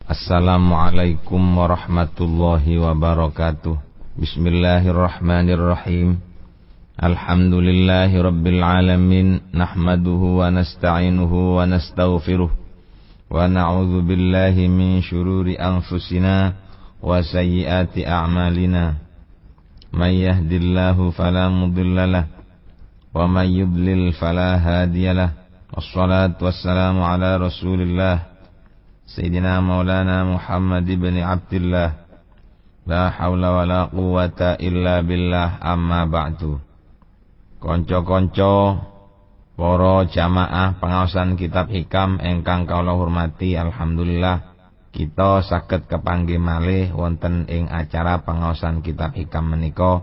Assalamualaikum warahmatullahi wabarakatuh. Bismillahirrahmanirrahim. Alhamdulillahi rabbil alamin. Nahmaduhu wa nasta'inuhu wa nastaghfiruh. Wa na'udzu billahi min syururi anfusina wa sayyiati a'malina. May yahdillahu fala mudhillalah wa may yudlil fala hadiyalah. Wassalatu wassalamu ala Rasulillah Sayyidina Maulana Muhammad ibn Abdillah. La hawla wa la quwata illa billah, amma ba'du. Konco-konco para jamaah pengaosan kitab hikam ingkang kawula hormati, alhamdulillah kita saged kepanggih malih wonten ing acara pengaosan kitab hikam menika.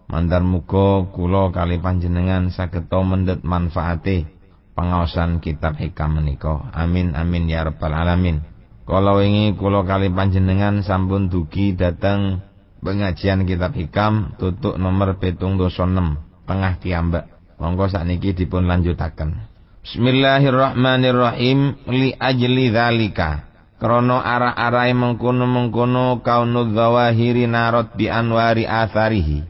Mandar muga kula kali panjenengan saged mendhet manfaate pengaosan kitab hikam menika. Amin amin ya rabbal alamin. Kala wingi kula kali panjenengan sampun dugi dhateng pengajian kitab hikam tutuk nomor 706 tengah kiambak. Monggo sakniki dipun lanjutaken. Bismillahirrahmanirrahim. Li ajli dzalika, krana arah-arahe mengkono-mengkono kaunu dzawahiri narot bi anwari atharihi.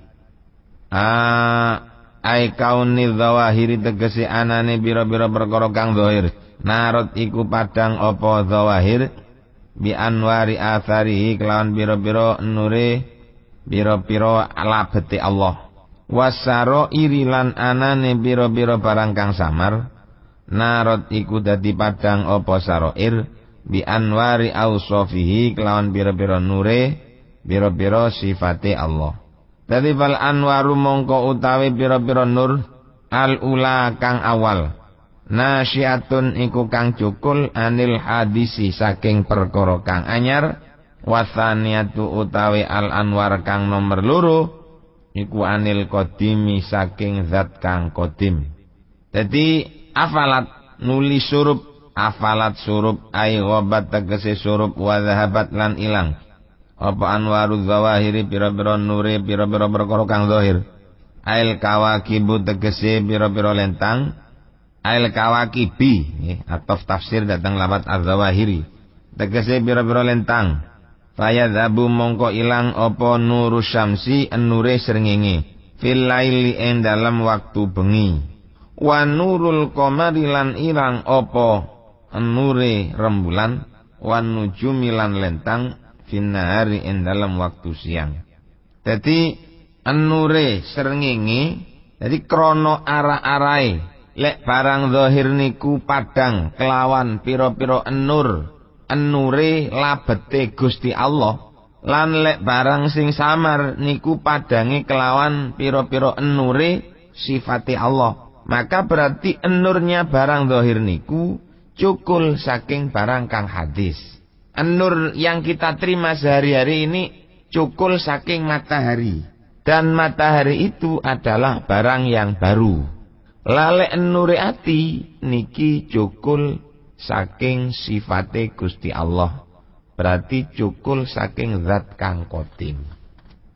Ai kauni dzawahiri tegese anane bira-bira perkara kang zahir. Narot iku padang apa dzawahir bi anwari atharihi kelawan bira-bira nure bira-bira labete Allah. Wasaro irilan anane bira-bira barang kang samar. Narot iku dadi padang apa saroir bi anwari ausofihi kelawan bira-bira nure bira-bira sifate Allah. Dadi fal anwaru mongko utawi bira-bira nur al ula kang awal. Nasyiatun iku kang cukul anil hadisi saking perkara kang anyar. Wasaniyatu utawi al anwar kang nomor loro iku anil qadimi saking zat kang qadim. Dadi afalat nuli surup, afalat surup ai ghabat tegese surup wa zahabat lan ilang. Apa anwaru zawahiri pira-pira nure pira-pira perkara kang zahir. Ail kawakibu tegese pira-pira lentang. Ail kawakibi atau tafsir datang lapat az-zawahiri tegese pira-pira lentang. Fayadhabu mongko ilang apa nuru syamsi nure srengenge fil laili ing dalam waktu bengi. Wa nurul qamari lan ilang apa nure rembulan. Wa nujumi lan lentang finnahari ing dalam waktu siang. Dadi nure srengenge dadi krana arah-arahe. Lek barang zahir niku padang kelawan pira-pira enure labete Gusti Allah. Lan lek barang sing samar niku padange kelawan pira-pira enure sifate Allah. Maka berarti enurnya barang zahir niku cukul saking barang kang hadis. Enur yang kita terima sehari-hari ini cukul saking matahari. Dan matahari itu adalah barang yang baru. Lale nure ati niki cukul saking sifate Gusti Allah. Berarti cukul saking zat kang qadim.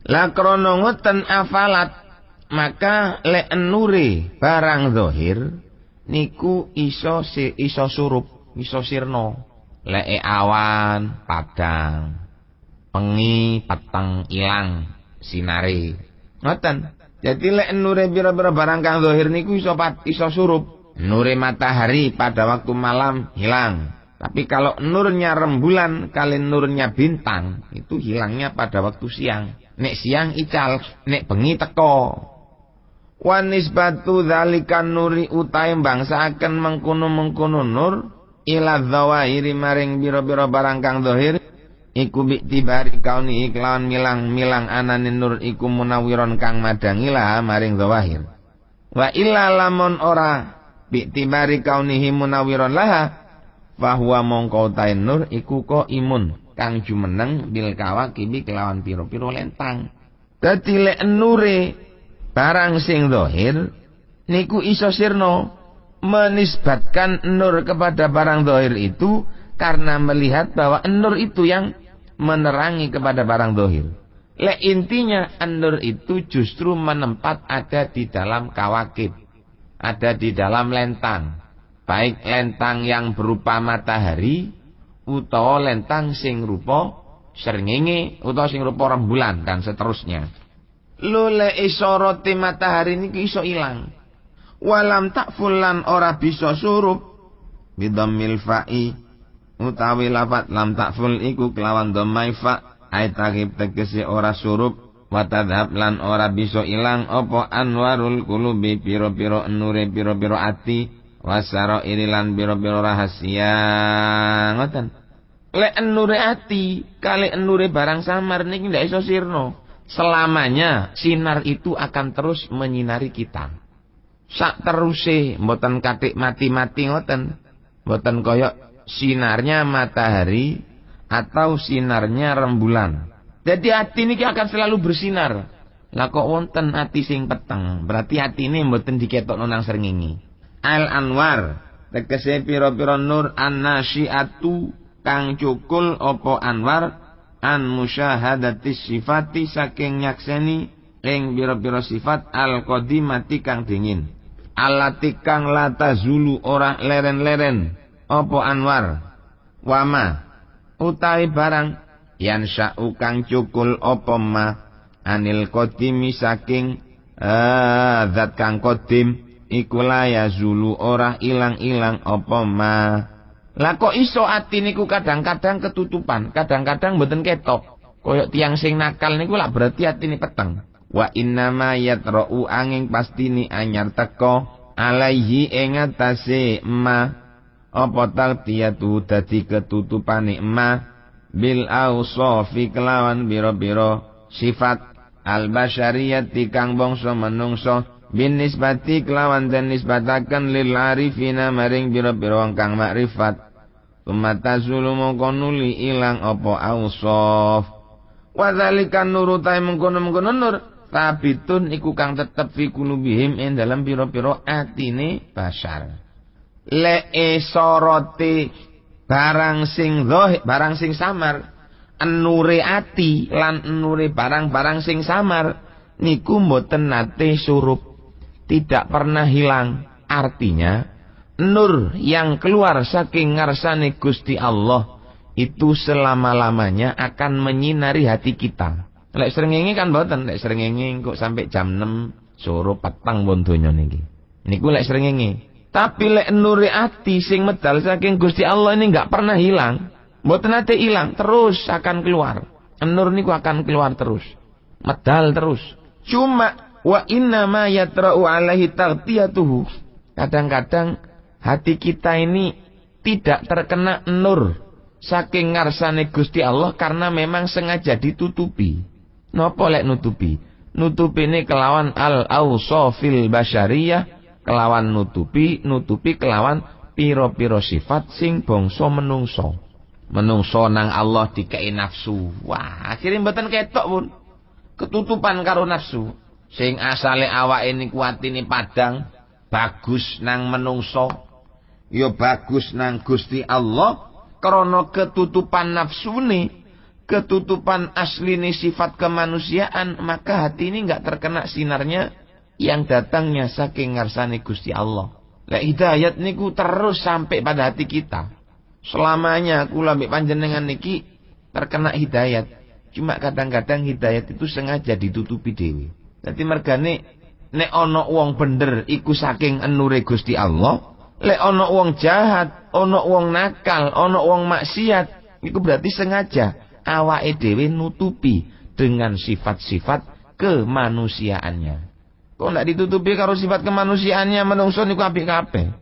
La krana ngoten afalat, maka le nure barang zahir niku iso surup, iso sirna. Leke awan padang, pengi peteng ilang sinare. Ngoten. Jadi lek nure bira-bira barang kang zahir niku iso surup. Nure matahari pada waktu malam hilang. Tapi kalau nurnya rembulan kali nurnya bintang itu hilangnya pada waktu siang. Nek siang ical, nek bengi teko. Wa nisbatu dzalikan nuri utahe bangsaaken mengkono-mengkono nur ila dzawahiri maring bira-bira barang kang zahir. Iku bi'tibari kauni iklawan milang anane nur iku munawiron kang madangilah maring zawahir. Wa illa lamun ora bi'tibari kaunihi munawiron laha fahuwa mongko utahe nur iku ko imun kang jumeneng bil kawakibi kelawan piro-piro lentang. Dadi lek nure barang sing zahir niku iso sirna menisbatkan nur kepada barang zahir itu karena melihat bahwa nur itu yang menerangi kepada barang zahir. Lek intinya nur itu justru menempat ada di dalam kawakib, ada di dalam lentang, baik lentang yang berupa matahari utawa lentang sing rupa srengenge utawa sing rupa rembulan dan seterusnya. Lule isoroti matahari niku iso ilang. Walam takful lan ora bisa surup bidhammil fa'i utawi lafat lam takful iku kelawan dhammai fa ai takib tegese ora surup wa tadhab lan ora bisa ilang apa anwarul qulubi pira-pira nure pira-pira ati wasara irilan pira-pira rahasia ngoten. Lek nure ati kali nure barang samar niki ndak iso sirna. Selamanya sinar itu akan terus menyinari kita. Sak teruse mboten katik mati-mati ngoten. Mboten koyok sinarnya matahari atau sinarnya rembulan. Jadi hati ini akan selalu bersinar. Lah kok wonten hati sing peteng, berarti hati ini mboten diketokno nang srengenge. Al anwar tegese pira-pira nur an-nasyiatu kang cukul apa anwar an musyahadati sifati saking nyakseni ing pira-pira sifat al qadimati kang dingin. Allati kang lata zulu ora leren-leren apa anwar wama utawi barang yan sya'u kang cukul apa ma anil qadimi saking zat kang qadim iku la yazulu ora ilang-ilang apa ma. Lah kok iso ati niku kadang-kadang ketutupan, kadang-kadang mboten ketok. Koyok tiang sing nakal niku lak berarti atine peteng. Wa innama yatra'u angin pastini anyar teko alaihi ing atase ma apa taltiyatu dadi ketutupane ma bil awsafi kelawan biro-biro sifat al basyariyati kang bangsa menungso bin nisbati kelawan den nisbataken lil arifina maring biro-biro kang makrifat tumata zulumu konuli ilang apa awsaf wa dzalika nuru ta mengkono-mengkono nur tabitun iku kang tetep fi kulubihim ing dalam biro-biro atine basyar le soroti barang sing zahir barang sing samar enure ati lan enure barang-barang sing samar niku mboten nate surup tidak pernah hilang. Artinya nur yang keluar saking ngarsane Gusti Allah itu selama-lamanya akan menyinari hati kita. Lek srengenge kan mboten, lek srengenge kok sampai jam 6 surup petang pun donya niki. Niku lek srengenge. Tapi lek nuri ati sing medal saking Gusti Allah ini enggak pernah hilang. Mboten nate hilang, terus akan keluar. Nur niku akan keluar terus. Medal terus. Cuma wa inna ma yatra'u alaihi taghtiyatuhu. Kadang-kadang hati kita ini tidak terkena nur saking ngarsane Gusti Allah karena memang sengaja ditutupi. Napa lek nutupi? Nutupine kelawan al-awsafil basyariyah, kelawan nutupi kelawan piro-piro sifat sing bangsa menungso. Menungso nang Allah dikei nafsu. Wah, akhirnya mboten ketok pun. Ketutupan karo nafsu. Sing asale awake niku atine padang, bagus nang menungso, ya bagus nang Gusti Allah, krana ketutupan nafsune, ketutupan asline sifat kemanusiaan, maka hati ini enggak terkena sinarnya yang datangnya saking ngarsane Gusti Allah. Lah hidayat niku terus sampai pada hati kita. Selamanya kula mbek panjenengan niki terkena hidayat. Cuma kadang-kadang hidayat itu sengaja ditutupi dhewe. Dadi mergane nek ana wong bener iku saking enure Gusti Allah, lek ana wong jahat, ana wong nakal, ana wong maksiat, iku berarti sengaja awake dhewe nutupi dengan sifat-sifat kemanusiaannya. Kok ndak ditutupi karo sifat kemanusiaannya menungso niku apik kabeh.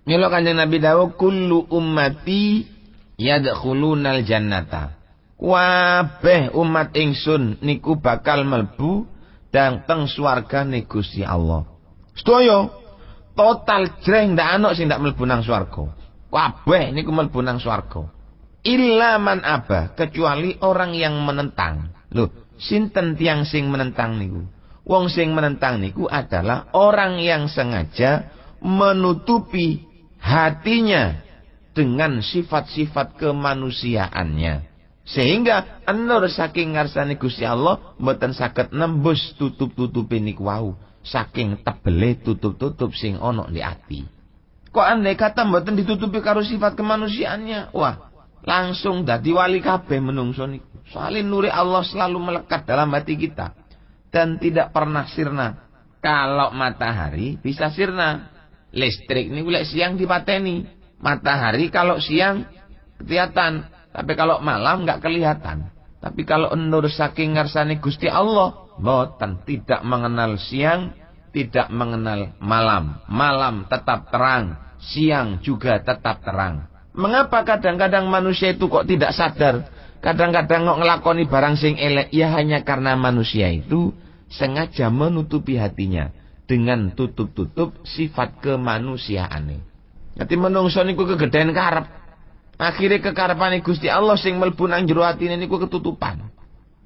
Mila Kanjeng Nabi dawuh kullu ummati yadkhulunal jannata. Kabeh umat ingsun niku bakal mlebu dan teng swargane Gusti Allah. Sedaya total jreng ndak ana sing ndak mlebu nang swarga. Kabeh niku mlebu nang swarga. Illa man aba, kecuali orang yang menentang. Loh, sinten tiyang sing menentang niku? Wong sing menentang niku adalah orang yang sengaja menutupi hatinya dengan sifat-sifat kemanusiaannya. Sehingga nur saking ngarsane Gusti Allah mboten saged nembus tutup-tutupe niku wau. Saking tebele tutup-tutup sing ana di ati. Kok andai kata mboten ditutupi karo sifat kemanusiaannya, wah, langsung dadi wali kabeh menungso niku. Soalnya nuri Allah selalu melekat dalam hati kita dan tidak pernah sirna. Kalau matahari bisa sirna. Listrik ini lek siang dipateni. Matahari kalau siang kelihatan, tapi kalau malam nggak kelihatan. Tapi kalau nur saking ngarsane Gusti Allah, boten, tidak mengenal siang, tidak mengenal malam. Malam tetap terang, siang juga tetap terang. Mengapa kadang-kadang manusia itu kok tidak sadar? Kadang-kadang kok ngelakoni barang sing elek, ya hanya karena manusia itu sengaja menutupi hatinya dengan tutup-tutup sifat kemanusiaane. Jadi menungso niku kegedean karep. Akhire kekarepane Gusti Allah sing mlebu nang jero atine niku ketutupan.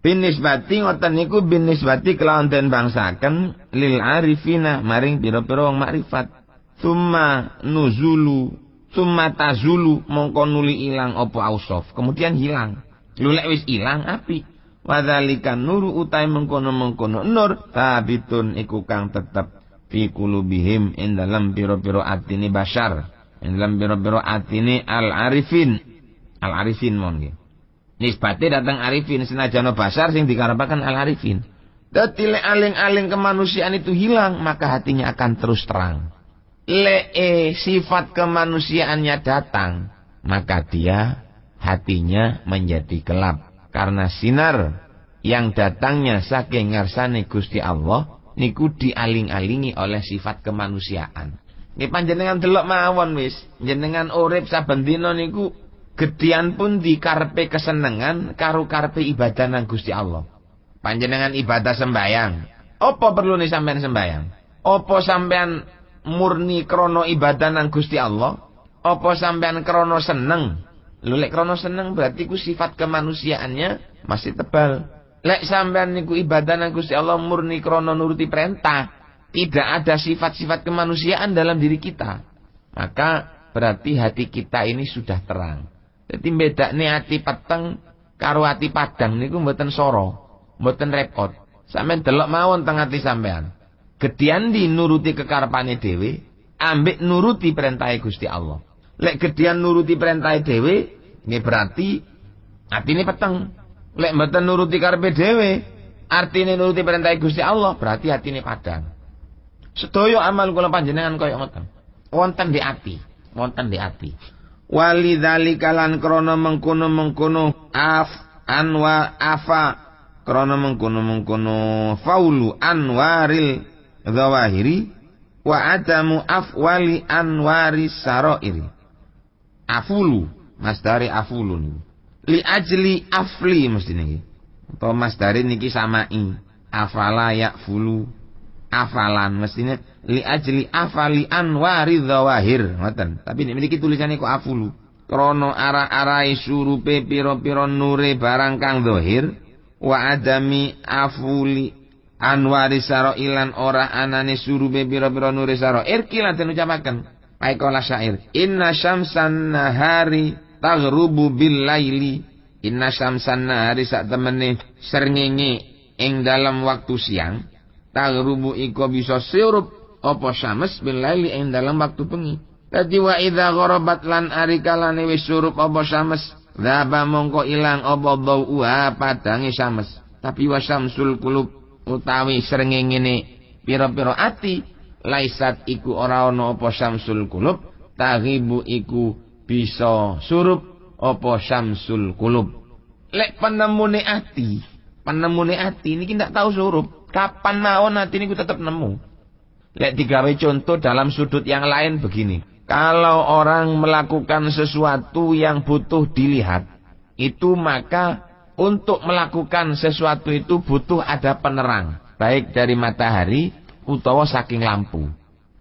Binisbati ngoten niku binisbati kelawan den bangsaken lil arifina maring pira-pira wong makrifat. Tsumma nuzulu, tsumma tazulu mongko nuli ilang apa ausaf, kemudian hilang. Lulek wis ilang api. Wadzalika nuru utai mengkono-mengkono nur tabitun iku kang tetep fi qulubihim ing dalam pira-pira atine bashar, ing dalam pira-pira atine al-arifin. Al-arifin mon nggih. Nisbate datang arifin senajan bashar sing dikarepaken al-arifin. Dadi lek aling-aling kemanusiaan itu hilang, maka hatinya akan terus terang. Lek sifat kemanusiaannya datang, maka dia hatinya menjadi gelap karena sinar yang datangnya saking ngarsane Gusti Allah niku dialing-alingi oleh sifat kemanusiaan. Nggih panjenengan delok mawon wis, jenengan urip saben dina niku gedian pun dikarepe kesenengan karo karepe ibadah nang Gusti Allah. Panjenengan ibadah sembayang, apa perlu nih sampean sembayang? Apa sampean murni krana ibadah nang Gusti Allah? Apa sampean krana seneng? Lho lek krono seneng berarti ku sifat kemanusiaannya masih tebal. Lek sampean niku ibadah nang Gusti Allah murni krono nuruti perintah, tidak ada sifat-sifat kemanusiaan dalam diri kita, maka berarti hati kita ini sudah terang. Jadi bedakne hati peteng karo hati padang niku mboten soro, mboten repot. Sampeyan delok mawon teng ati sampean. Gedian di nuruti kekarepane dhewe, ambek nuruti perintahe Gusti Allah. Lek gedian nuruti perintah dhewe, nggih berarti atine peteng. Lek mboten nuruti karepe dhewe, artine nuruti perintah Gusti Allah, berarti atine padang. Sedaya amal kula panjenengan kaya ngoten. Wonten di ati, wonten di ati. Walidzalika lan krana mengkono-mengkono krana mengkono-mengkono faulu anwaril zawahiri wa adamu afwali anwari sarairi. Afulu, masdari afulu niku. Li ajli afli mesti niki. Atau masdari niki samai. Afala ya'fulu. Afalan mestinya li ajli afali anwari dzawahir, ngoten. Tapi niki tulisannya kok afulu. Krana ara-arai surupe pira-pira nure barang kang zahir wa adami afuli anwari sarailan ora anane surupe pira-pira nure sarair kila den ucapaken. Paikola syair. Inna syamsan nahari taghrubu bil laili. Inna syamsan nahari sak temene srengenge ing dalam waktu siang. Taghrubu iko bisa sirup apa syams bil laili ing dalam waktu bengi. Dadi wa idza gharabat lan ari kalane wis surup apa syams, dhaba mongko ilang apa dhauha padange syams. Tapi wa syamsul qulub utawi srengenge pira-pira ati laisat iku ora ana apa syamsul qulub, taghibu iku bisa surup apa syamsul qulub. Lek penemune ati niki ndak tahu surup. Kapan mawon ati niku tetep nemu. Lek digawe contoh dalam sudut yang lain begini. Kalau orang melakukan sesuatu yang butuh dilihat, itu maka untuk melakukan sesuatu itu butuh ada penerang, baik dari matahari utawa saking lampu.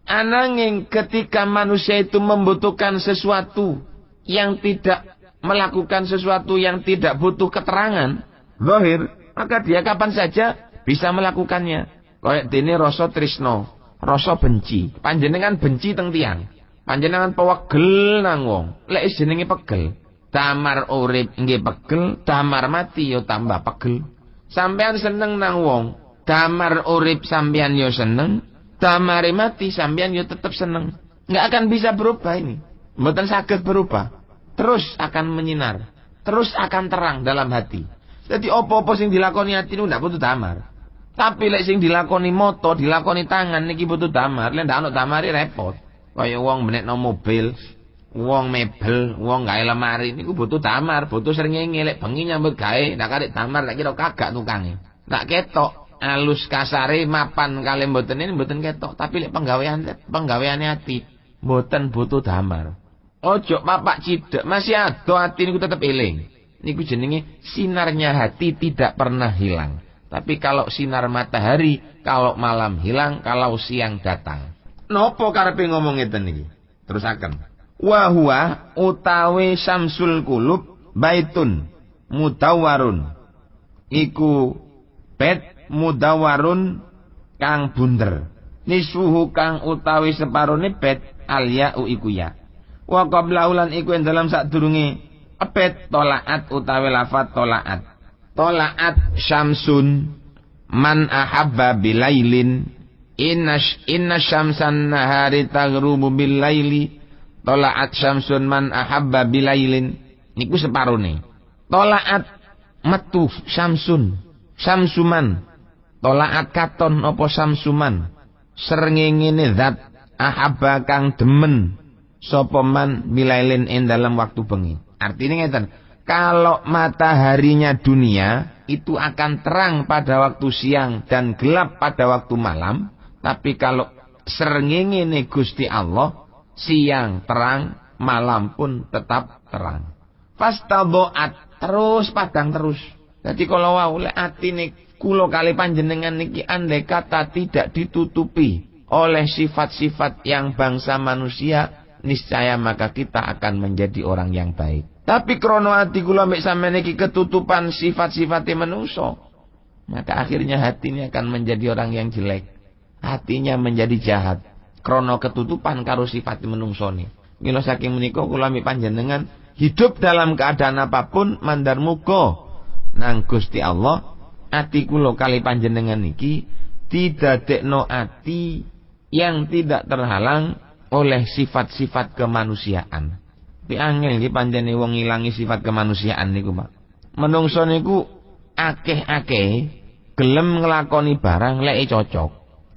Ananging ketika manusia itu membutuhkan sesuatu yang tidak melakukan sesuatu yang tidak butuh keterangan zahir, maka dia kapan saja bisa melakukannya. Kayak dene rasa tresno, rasa benci. Panjenengan benci teng tiyang. Panjenengan pegel nang wong. Lek jenenge pegel, damar urip nggih pegel, damar mati yo tambah pegel. Sampean seneng nang wong, damar urip sampean yo seneng, damar mati sampean yo tetep seneng. Enggak akan bisa berubah ini. Mboten saged berubah. terus akan menyinar, terus akan terang dalam hati. Jadi apa-apa sing dilakoni hati niku ndak butuh damar. Tapi lek sing dilakoni moto, dilakoni tangan niki butuh damar. Lek ndak ono damari repot. Kaya wong menekno mobil, wong mebel, wong gawe lemari niku butuh damar, butuh srengenge. Lek bengi nyambut gawe ndak karek damar tak kira kagak tukange. Tak ketok alus kasare mapan kalih mboten ini mboten ketok. Tapi lek penggaweane hati mboten butuh damar. Ojo papak cidak, masih ado hati niku tetep eling. Niku jenenge sinarnya hati tidak pernah hilang. Tapi kalau sinar matahari, kalau malam hilang, kalau siang datang. Nopo karepe ngomong ngeten niki? Terusaken. Wa huwa utawi syamsul qulub baitun mudawwarun. Iku bet mudawwarun kang bunder. Nisfuhu kang utawi separone bet alya'u iku ya. Wa qabla ulan iku ing dalam sadurunge bet tolaat utawi lafat tolaat. Tolaat syamsun man ahabba bilailin inna syamsan nahari taghrubu bilaili. Tolaat syamsun man ahabba bilailin niku separone. Tolaat metu syamsun syamsuman. Tolaat katon apa syamsuman srengenge zat ahabba kang demen sapa man bilailin ing dalam waktu bengi. Artinya ngeten, kalau mataharinya dunia itu akan terang pada waktu siang dan gelap pada waktu malam, tapi kalau srengenge Gusti Allah siang terang, malam pun tetap terang. Fastadoat terus padang terus. Jadi kalau wau lek atine kula kali panjenengan niki andai kata tidak ditutupi oleh sifat-sifat yang bangsa manusia, niscaya maka kita akan menjadi orang yang baik. Tapi krono hati kula mek sampeyan iki ketutupan sifat-sifate manusa, maka akhirnya hati ini akan menjadi orang yang jelek. Hatinya menjadi jahat. Krono ketutupan karo sifat menungso ni. Mila saking menika kula mek panjenengan hidup dalam keadaan apapun mandar muga nang Gusti Allah ati kula kali panjenengan niki didadekno ati yang tidak terhalang oleh sifat-sifat kemanusiaan. Tapi angel iki pancene wong ngilangi sifat kemanusiaan niku, Pak. Menungso niku akeh-akeh gelem nglakoni barang lek cocok.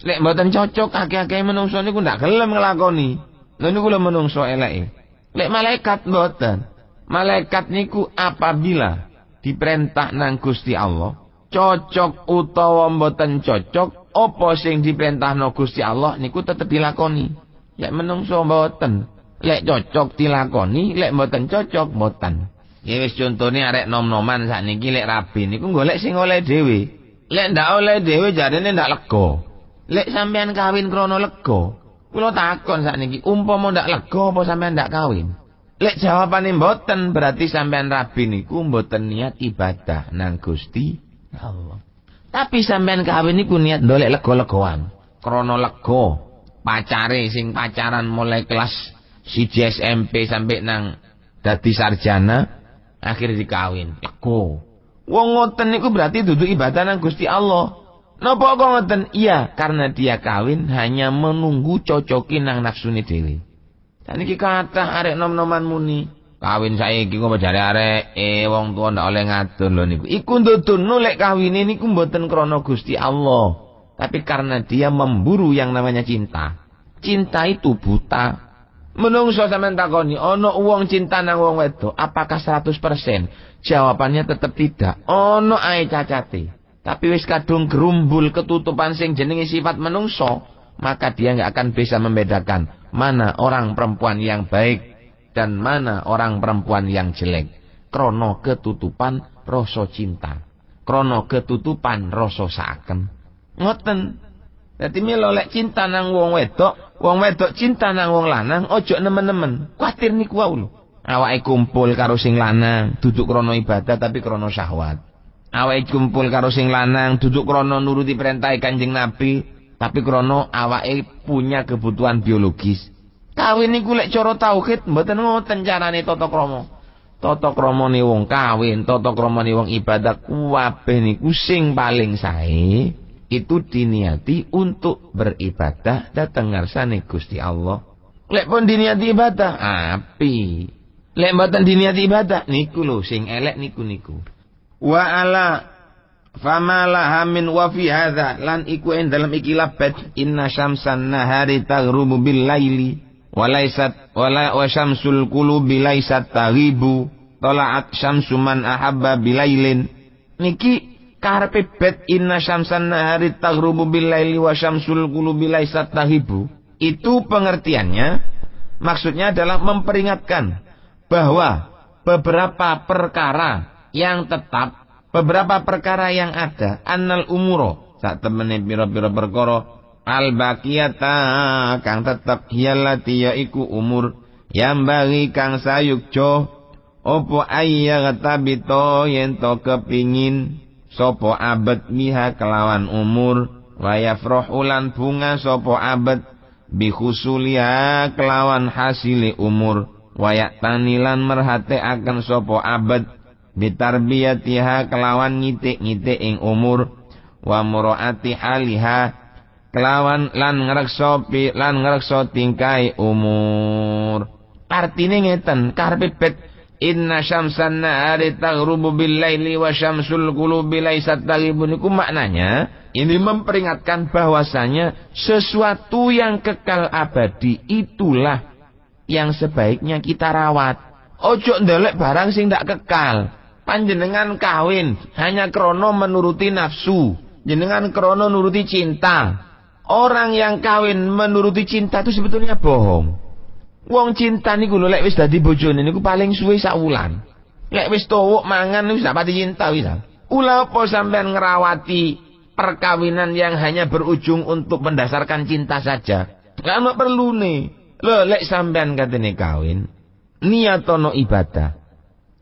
Lek mboten cocok akeh-akeh menungso niku ndak gelem nglakoni. Lha niku lho menungso eleke. Lek malaikat mboten. Malaikat niku apabila diperintah nang Gusti Allah, cocok utawa mboten cocok, apa sing diperintahno Gusti Allah niku tetep dilakoni. Lek menungso mboten. Lek cocok dilakoni, lek mboten cocok mboten. Ya wis contone arek nom-noman sakniki lek rabi niku golek sing oleh dhewe. Lek ndak oleh dhewe jarene ndak lega. Lek sampean kawin krana lega, kula takon sakniki, umpama ndak lega apa sampean ndak kawin? Lek jawabane mboten, berarti sampean rabi niku mboten niat ibadah nang Gusti Allah. Tapi sampean kawin niku niat ndolek lega-legoan. Krana lega, pacare sing pacaran mulai kelas siji SMP sampai nang dadi sarjana akhir dikawin lego. Wong ngoten niku berarti dudu ibadah nang Gusti Allah. Napa kok ngoten? Iya, karena dia kawin hanya menunggu cocokin nang nafsune dhewe. Dan iki kathah arek nom-noman muni, kawin saiki kok jare arek wong tuwa ndak oleh ngatur lho niku. Iku ndudunu lek kawine niku mboten krana Gusti Allah, tapi karena dia memburu yang namanya cinta. Cinta itu buta. Menungso sampean takoni, ono wong cinta nang wong wedok, apakah 100%? Jawabannya tetap tidak. Ono ae cacate. Tapi wis kadung gerumbul ketutupan sing jenenge sifat menungso, maka dia enggak akan bisa membedakan mana orang perempuan yang baik dan mana orang perempuan yang jelek. Krono ketutupan rasa cinta. Krono ketutupan rasa saken. Ngoten. Dadi mila lek cinta nang wong wedok cinta nang wong lanang, ojo nemen-nemen. Kuwatir niku wae lho. Awake kumpul karo sing lanang, duduk krana ibadah tapi krana syahwat. Awake kumpul karo sing lanang, duduk krana nuruti perintah Kanjeng Nabi, tapi krana awake punya kebutuhan biologis. Kawin niku lek cara tauhid mboten ngoten carane tata krama. Tata kramane wong kawin, tata kramane wong ibadah kuwabeh niku sing paling sae itu diniati untuk beribadah dateng ngarsane Gusti Allah. Lek pun diniati ibadah, api. Lek mboten diniati ibadah niku lho sing elek niku. Wa ala famalaha min wa fi hadza lan iku ing dalem iki labet inna syamsan nahari taghrubu bil laili wa laysat wa syamsul qulubi laysat taghibu tala'at syamsu man ahabba bilailin niki karepe bet inna syamsan nahari taghrubu bil laili wa syamsul qulubi laysat taghibu itu pengertiannya maksudnya adalah memperingatkan bahwa beberapa perkara yang tetap, beberapa perkara yang ada, annal umuro, sak temene pira-pira perkara, al baqiyata kang tetep hiyallati yaiku umur, yang bagi kang sayukjo, opo ayyagtabito yen to kepingin, sopo abad miha kelawan umur, wayafrohulan bunga sopo abad, bikhusuliha kelawan hasili umur, wayak tanilan merhate akan sopo abad bitarbiyatiha kelawan ngitik-ngitik ing umur wa muraati haliha kelawan lan ngrekso tingkai umur. Artine ngeten karepe bet inna syamsan nahari taghrubu bil laili wa syamsul qulubi laysat taghibu niku maknanya ini memperingatkan bahwasanya sesuatu yang kekal abadi itulah yang sebaiknya kita rawat. Ojo ndelek barang sing ndak kekal. Panjenengan kawin hanya krono menuruti nafsu, jenengan krono nuruti cinta. Orang yang kawin menuruti cinta itu sebetulnya bohong. Wong cinta niku lho lek wis dadi bojone niku paling suwe sak wulan. Lek wis tuwuk mangan wis pati cinta wis. Ula apa sampean ngrawati perkawinan yang hanya berujung untuk mendasarkan cinta saja? Gak ono perlune. Lho lek sampean katene kawin niatono ibadah.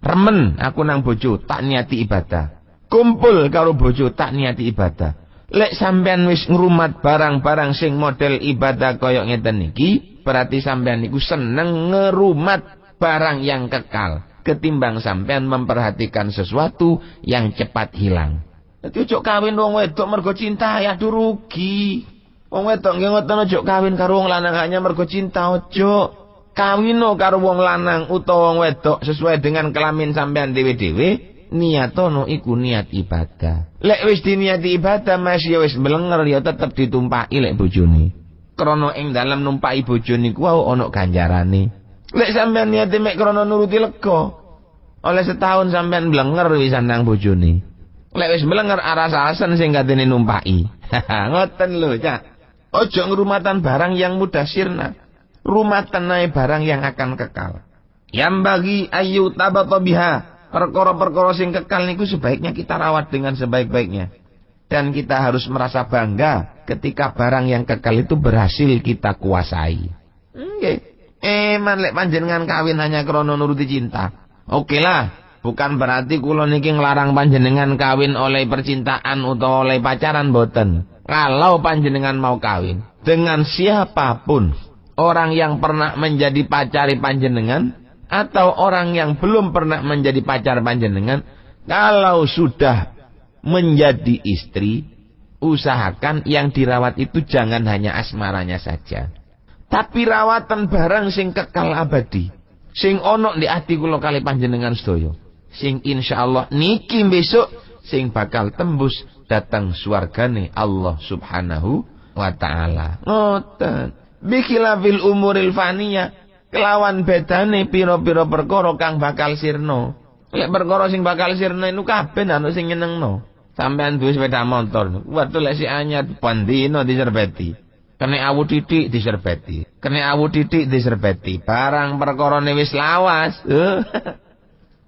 Remen aku nang bojo tak niati ibadah. Kumpul karo bojo tak niati ibadah. Lek sampean wis ngrumat barang-barang sing model ibadah kaya ngeten niki, berarti sampean niku seneng ngerumat barang yang kekal ketimbang sampean memperhatikan sesuatu yang cepat hilang. Dadi ojo kawin wong wedok mergo cinta ya rugi. Wong wedok nggih ngoten ojo kawin karo wong lanang hanya mergo cinta ojo. Kawino karo wong lanang utawa wong wedok sesuai dengan kelamin sampean dhewe-dhewe, niatono iku niat ibadah. Lek wis diniati ibadah masih wis melenger ya tetep ditumpaki lek bojone. Krana ing dalem numpaki bojone ku ana ganjarane. Lek sampean niate mek krana nuruti lega, oleh setahun sampean melenger wisan nang bojone. Lek wis melenger aras-arasen sing katene numpaki. Ngoten lho, Cak. Ojo ngrumatan barang yang mudah sirna. Rumatan nae barang yang akan kekal. Yang bagi ayu tabato biha. Perkara-perkara sing kekal niku sebaiknya kita rawat dengan sebaik-baiknya. Dan kita harus merasa bangga ketika barang yang kekal itu berhasil kita kuasai. Nggih. Man lek panjenengan kawin hanya krana nuruti cinta. Oke lah. Bukan berarti kula niki nglarang panjenengan kawin oleh percintaan utawa oleh pacaran boten. Kalau panjenengan mau kawin dengan siapapun, orang yang pernah menjadi pacari panjenengan atau orang yang belum pernah menjadi pacar panjenengan, kalau sudah menjadi istri, usahakan yang dirawat itu jangan hanya asmaranya saja, tapi rawatan barang sing kekal abadi, sing ono di ati kula kali panjenengan sedaya, sing insyaallah niki besok sing bakal tembus datang swargane Allah Subhanahu wa taala. Ngoten. Bikhilafil umuril faniyah, kelawan bedane pira-pira perkara kang bakal sirna. Lek perkara sing bakal sirna niku kabeh ana sing nyenengno. Sampeyan duwe sepeda motor, waduh lek si anyar pandino diserbeti. Kene awu titik diserbeti. Kene awu titik diserbeti. Barang perkarane wis lawas.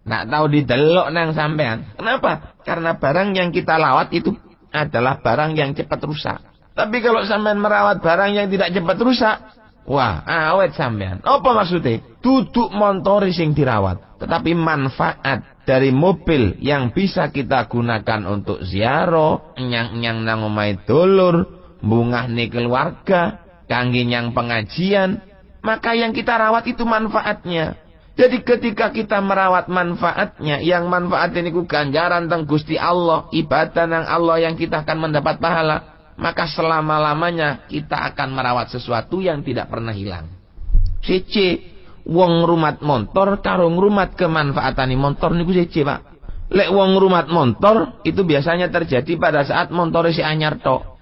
Nak tahu didelok nang sampean. Kenapa? Karena barang yang kita lawat itu adalah barang yang cepat rusak. Tapi kalau sampean merawat barang yang tidak cepat rusak, wah, awet sampean. Apa maksudnya? Duduk montori sing dirawat. Tetapi manfaat dari mobil yang bisa kita gunakan untuk ziarah, nyang-nyang nang omahe dulur, bungahne keluarga, kangge nyang pengajian, maka yang kita rawat itu manfaatnya. Jadi ketika kita merawat manfaatnya, yang manfaat ini ku ganjaran teng Gusti Allah, ibadah nang Allah yang kita akan mendapat pahala, maka selama-lamanya kita akan merawat sesuatu yang tidak pernah hilang. Siji, wong ngrumat montor karo ngrumat kemanfaatane montor niku siji, Pak. Lek wong ngrumat montor itu biasanya terjadi pada saat montore si anyar tok.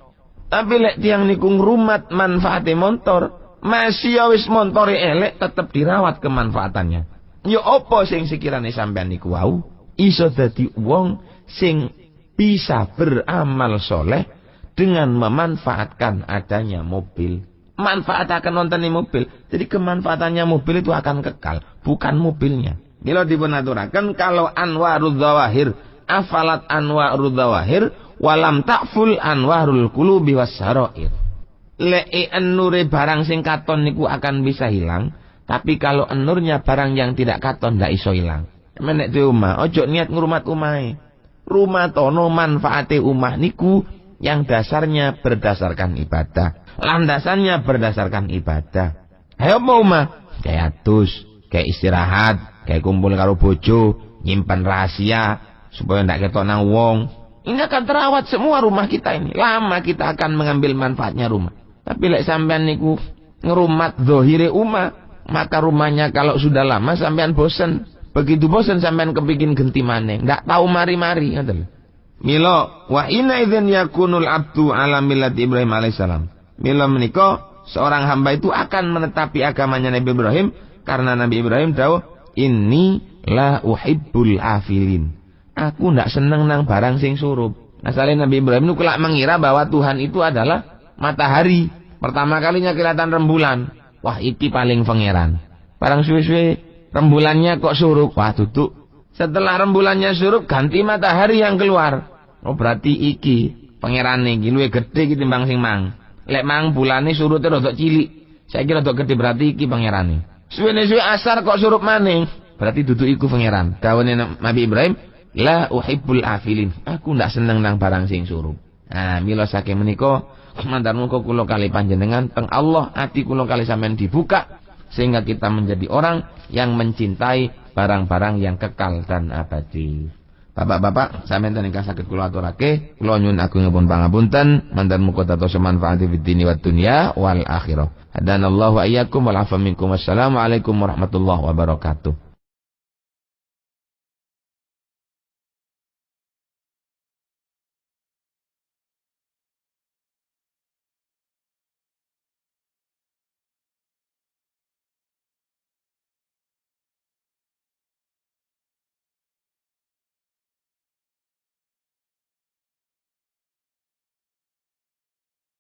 Tapi lek tiang niku ngrumat manfaate montor, masih wis montore elek tetep dirawat kemanfaatannya. Ya apa sing sekirane sampean niku wau iso dadi wong sing bisa beramal soleh dengan memanfaatkan adanya mobil. Manfaatkan nonton mobil. Jadi kemanfaatannya mobil itu akan kekal, bukan mobilnya. Bila dipunaturakan kalau anwarul zawahir, afalat anwarul zawahir, walam takful anwarul qulubi wassarair. Le'i an-nure barang sing katon niku akan bisa hilang, tapi kalau an-nurnya barang yang tidak katon ndak iso hilang. Menek di omah, ojo niat ngrumat omahe. Rumah tono manfaate omah niku yang dasarnya berdasarkan ibadah. Landasannya berdasarkan ibadah. Ayo apa omah? Kayak atus, kayak istirahat, kayak kumpul karo bojo, nyimpan rahasia supaya ndak ketok nang wong. Ini akan terawat semua rumah kita ini. Lama kita akan mengambil manfaatnya rumah. Tapi lek sampean niku ngerumat zahire umah, maka rumahnya kalau sudah lama sampean bosen. Begitu bosen sampean kepingin ganti maneh, ndak tahu mari-mari ngoten. Mila wa inna idzan yakunul abdu ala millati Ibrahim alaihissalam. Mila menika seorang hamba itu akan menetapi agamanya Nabi Ibrahim karena Nabi Ibrahim dawuh, "Inni la uhibbul afilin." Aku ndak seneng nang barang sing surup. Asale Nabi Ibrahim niku lak mengira bahwa Tuhan itu adalah matahari. Pertama kalinya kelihatan rembulan. Wah, iki paling pangeran. Barang suwe-suwe rembulannya kok surup. Wah, duduk. Setelah rembulannya surup ganti matahari yang keluar. Oh, berarti iki pangerane iki luwih gedhe iki timbang sing mang. Lek mang bulane surute rada cilik. Saiki rada gedhe berarti iki pangerane. Suwe-suwe asar kok surup maneh. Berarti duduk iku pangeran. Dawuhe Nabi Ibrahim, la uhibbul afilin. Aku ndak seneng nang barang sing surup. Nah, mila saking menika mantan muga kula kali panjenengan teng Allah ati kula kali sampean dibuka sehingga kita menjadi orang yang mencintai barang-barang yang kekal dan abadi. Bapak-bapak, sampeyan ingkang saged kula aturake, kula nyuwun agungipun pangapunten, mantan muga dados manfaati fid dini wad dunya wal akhirah. Hadanallahu wa iyyakum wal afa minkum. Wassalamualaikum warahmatullahi wabarakatuh.